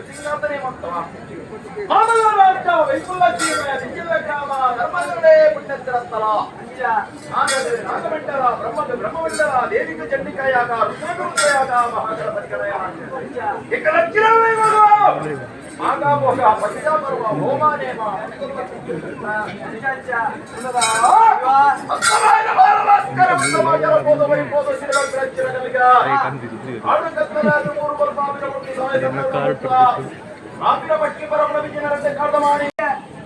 ಚಿಂಗಾತನೆ ಮಾಡ್ತಾವ ಮಾಮಲ್ಲ ರಾಜ್ಯ ವೈಕುಲ ಜೀವ ನಿಖಿಲ ಗ್ರಾಮ ಧರ್ಮಗಳೇ ಪುಣ್ಯಸ್ಥಳ ಹಾಗಾದರೆ ನಾಗಮಂಡಲ ಬ್ರಹ್ಮಮಂಡಲ ದೇವಿಕ ಚಂಡಿಕಾಯಾಗ ರುದ್ರಗುರುಯಾಗ ಮಹಾಗಣಪತಿಗಳಯಾಗ ಆಗಾಮೋಗ ಪತಿತ ಪರ್ವ ಹೋಮಾನೇಮ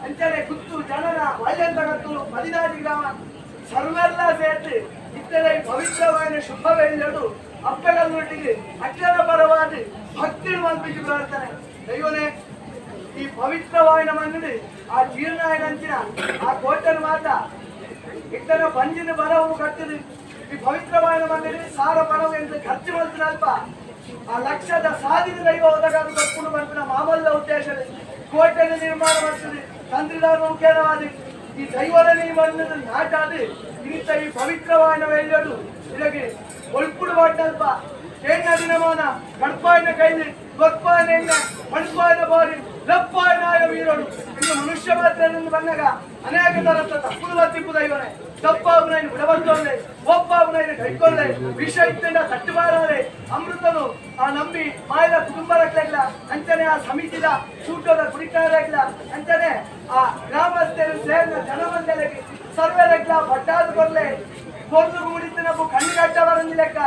ಅಂಚನೆ ಕುತ್ತು ಜನನ ವಾಲ್ಯಂತಗತ್ತು ಮದಿನಾಡಿ ಗ್ರಾಮ ಸರ್ವೆಲ್ಲ ಸೇರ್ತು ಇತರೆ ಪವಿತ್ರವಾದ ಶುಭ ವೇಳೆಯದು ಅಪ್ಪಗಳೊಟ್ಟಿಗೆ ಅಕ್ಷರ ಪರವಾದ ಭಕ್ತಿ ಮಲ್ಪಿಸಿ ಪ್ರಾರ್ಥನೆ ದೈವನೇ ಈ ಪವಿತ್ರವಾದ ಮಣ್ಣಿಗೆ ಆ ಜೀರ್ಣಾಯನಂಚಿನ ಆ ಕೋಟೆನ ಮಾತ ಇತರ ಬಂಜಿನ ಬರವು ಕಟ್ಟಿದೆ ಈ ಪವಿತ್ರವಾದ ಮಣ್ಣಿಗೆ ಸಾರ ಪಣವು ಎಂದು ಖರ್ಚು ಮಾಡ್ತೀನಿ ಅಲ್ಪ ಆ ಲಕ್ಷದ ಸಾಧಿನ ದೈವ ಹೋದಾಗಾದ್ರೂ ಕಟ್ಕೊಂಡು ಬಂದಿನ ಮಾಮಲ್ಲ ಉದ್ದೇಶ ಕೋಟೆಯನ್ನು ನಿರ್ಮಾಣ ಮಾಡ್ತದೆ ತಂತ್ರಿದಾರ ಮುಖ್ಯವಾದ ಈ ದೈವದ ಮಣ್ಣನ್ನು ನಾಟಾದಿ ಇಂಥ ಈ ಪವಿತ್ರವಾದ ವೇಳೆಯದು ಇದಕ್ಕೆ ಒಳ್ಪುಡು ಮಾಡಲ್ಪ ಏನ ದಿನಮಾನ ಕಡ್ಪಾಯಿನ ಕೈಲಿ ಗೊಪ್ಪಾಯನ ಎಣ್ಣೆ ಮಣ್ಪಾಯನ ಬಾರಿ ದಪ್ಪಾಯನಾಯ ವೀರನು ಇನ್ನು ಮನುಷ್ಯ ಮಾತ್ರ ಬಂದಾಗ ಅನೇಕ ತರದ ತಪ್ಪುದ ತಿಪ್ಪು ದೈವನೇ ತಪ್ಪಾಗುನೈನು ಬಿಡಬರ್ತೋಲೆ ಒಪ್ಪಾಗುನೈನು ಕೈಕೊಳ್ಳೆ ವಿಷ ಇತ್ತಂಡ ತಟ್ಟುಬಾರದೆ ಅಮೃತನು ಆ ನಂಬಿ ಮಾಯಿಲ ಕುಟುಂಬ ರಕ್ಲಾಗಿಲ್ಲ ಅಂಚನೆ ಆ ಸಮಿತಿದ ಸೂಟದ ಕುಡಿಕಾರಾಗಿಲ್ಲ ಅಂಚನೆ ಆ ಗ್ರಾಮಸ್ಥರು ಸೇರಿದ ಜನಮಂಡಲಿಗೆ ಸರ್ವೆ ರಕ್ಲ ಬಟ್ಟಾದು ಕೊಡ್ಲೆ ಕೊರ್ದು ಮೂಡಿದ್ದು ನಾವು ಕಣ್ಣಿಗಡ್ಡ ಬರಂದಿ ಲೆಕ್ಕ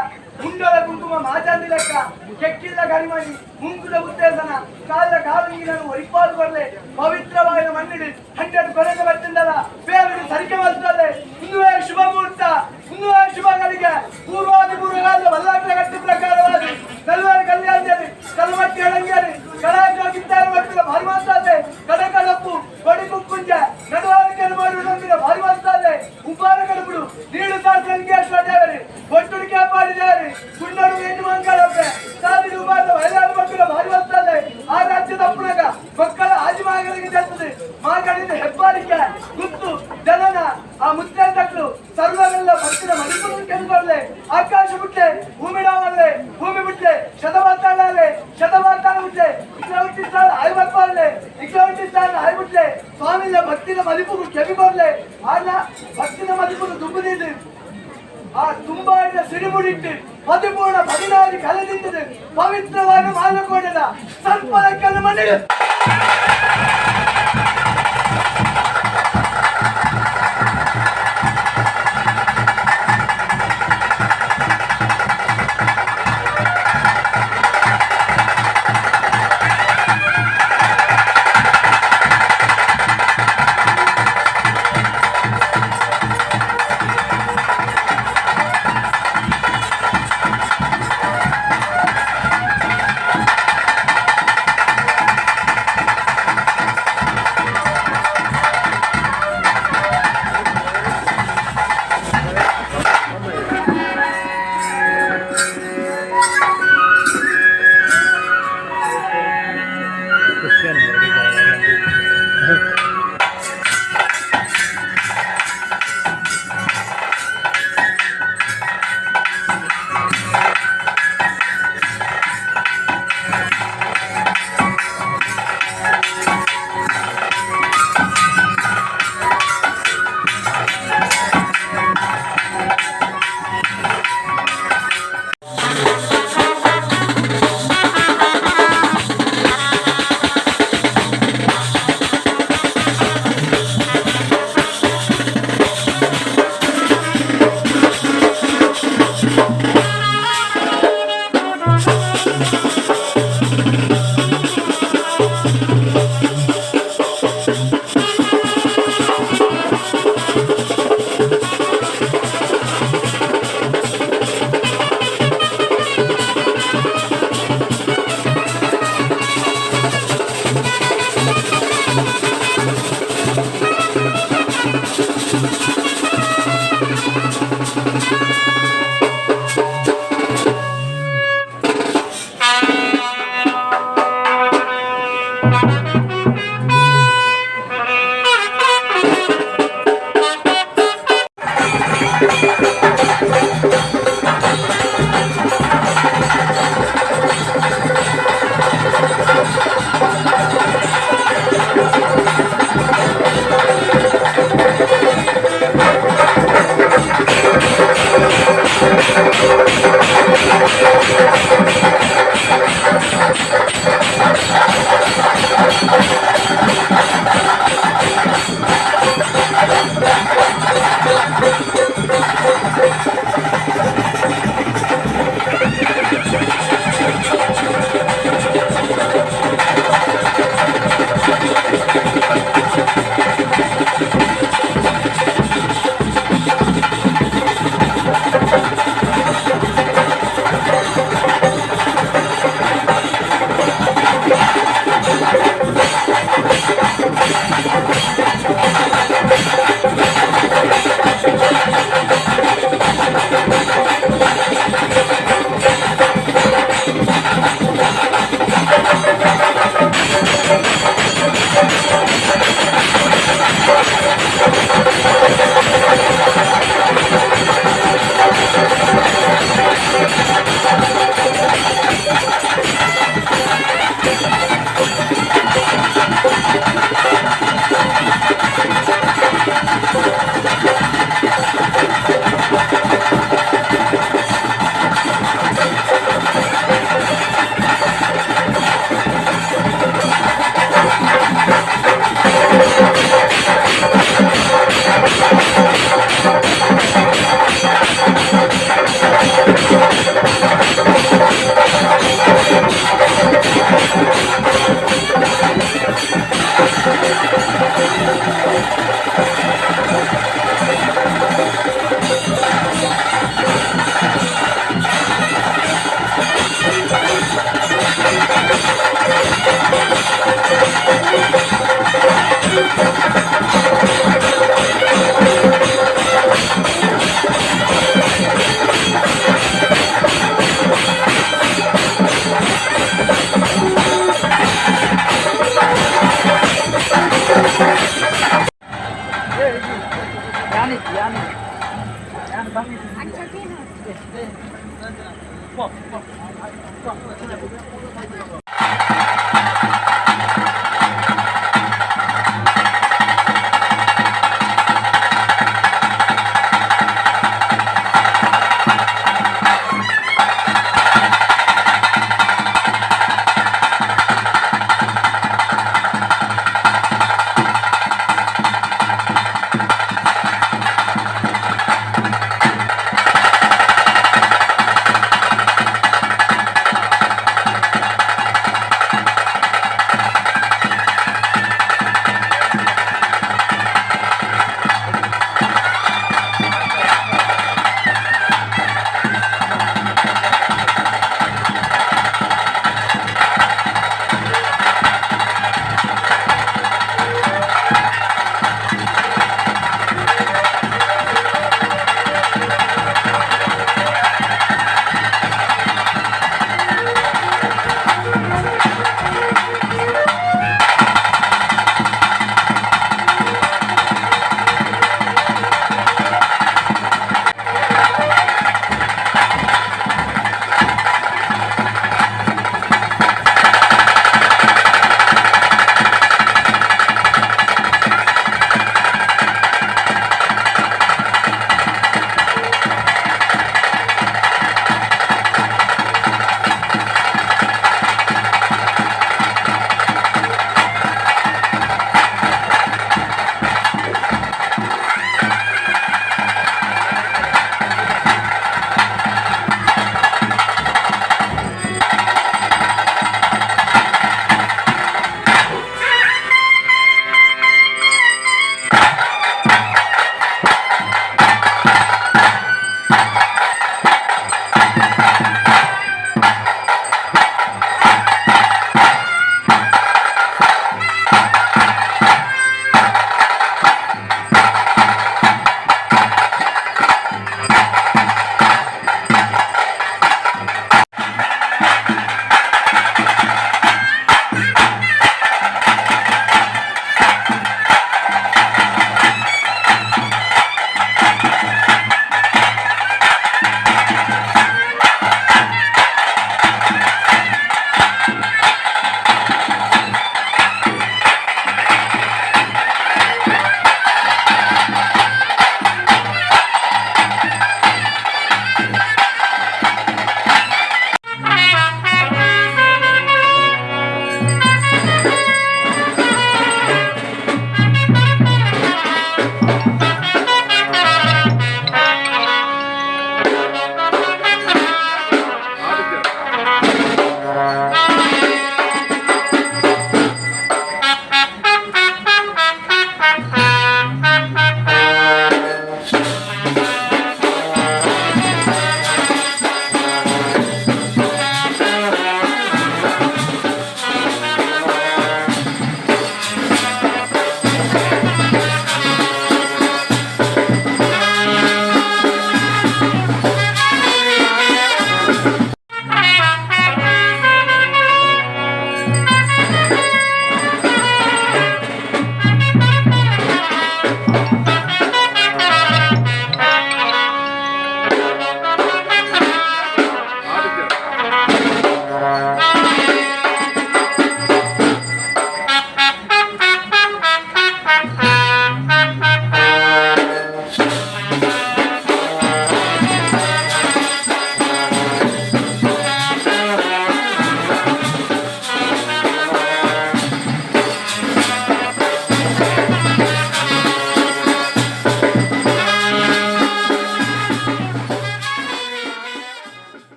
ಮುಂಡಲ ಕುಂಕುಮ ಮಾಜಾಂದಿ ಲೆಕ್ಕ ಕೆಕ್ಕಿಲ್ಲ ಗರಿಮಣಿ ಮುಂಕುದ ಉತ್ತೇಜನ ಕಾಲ ಕಾಲಂಗಿನನ್ನು ಒರಿಪಾಲು ಕೊಡ್ಲೆ ಪವಿತ್ರವಾದ ಮಣ್ಣಿಡಿ 100 ಕೊನೆಗೆ ಬರ್ತಿದ್ದಲ್ಲ ಬೇರೆ ಸರಿಕೆ ಬರ್ತದೆ ಇನ್ನುವೇ ಶುಭ ಮುಹೂರ್ತ ಇನ್ನುವೇ ಶುಭಗಳಿಗೆ ಪೂರ್ವಾದಿ ಪೂರ್ವಗಾಲ ಬಲ್ಲಾಟ ಗಟ್ಟಿ ಪ್ರಕಾರವಾಗಿ ಕಲ್ವಾರಿ ಕಲ್ಯಾಣಿ ಕಲ್ಮಟ್ಟಿ ಅಳಂಗೇರಿ ಕಲಾಜೋಗಿದ್ದಾರೆ ಮಕ್ಕಳ ಭಾರಿ ಮಾತಾದೆ ಕಡಕ ನಪ್ಪು ಕೊಡಿ ಕುಕ್ಕುಂಜ ನಡವಳಿಕೆಯನ್ನು ಮಾಡುವುದೊಂದಿಗೆ ಭಾರಿ ಮಾತಾದೆ ಉಪಾರ ಕಡುಬಿಡು ನೀಡು ಸಾಧ್ಯ ಒಟ್ಟುಡಿ ಕಾಪಾಡಿದ್ದಾರೆ ಕುಂಡರು ಹೆಣ್ಣು ಮಂಗಳಪ್ಪೆ ಸಾವಿರ ಉಪಾದ ವೈರಾದ ಮಕ್ಕಳ ಭಾರಿ ಬರ್ತದೆ ಆ ರಾಜ್ಯದ ಅಪ್ಪನಾಗ ಮಕ್ಕಳ ಆಜಿಮಾಗಳಿಗೆ ಜರ್ತದೆ ಮಾಗಳಿಂದ ಹೆಬ್ಬಾರಿಕೆ ಗುತ್ತು ಜನನ ಆ ಮುತ್ತಂತಕ್ಕಳು ಸರ್ವವೆಲ್ಲ ಭಕ್ತಿನ ಮಣಿಪುರ ಕೆಂದ್ಕೊಳ್ಳೆ ಆಕಾಶ ಬಿಟ್ಲೆ ಭೂಮಿ ಡಾವಲ್ಲೆ ಭೂಮಿ ಬಿಟ್ಲೆ ಶತಮಾತಾಳೆ ಶತಮಾತಾಳ ಬಿಟ್ಲೆ ಇಕ್ಲ ಹುಟ್ಟಿಸ್ತಾಳ ಆಯ್ಬರ್ಪಾಡ್ಲೆ ಇಕ್ಲ ಹುಟ್ಟಿಸ್ತಾಳ ಆಯ್ಬಿಟ್ಲೆ ಸ್ವಾಮಿಯ ಭಕ್ತಿನ ಮಲಿಪುರು ಕೆಮಿಕೊಡ್ಲೆ ಆಗ ಭಕ್ತಿನ ಮಲಿಪುರು ದುಂಬುದಿದ್ದು ಆ ತುಂಬಾ ಸಿಡಿಮುಡಿಟ್ಟು ಮಧುಪೂರ್ಣ 16 ಕಲೆದಿದ್ದದು ಪವಿತ್ರವಾದ ಮಾಲಕೋಟೆದ ಸರ್ಪದ ಕಲ್ಲು ಮಣ್ಣಿಗೆ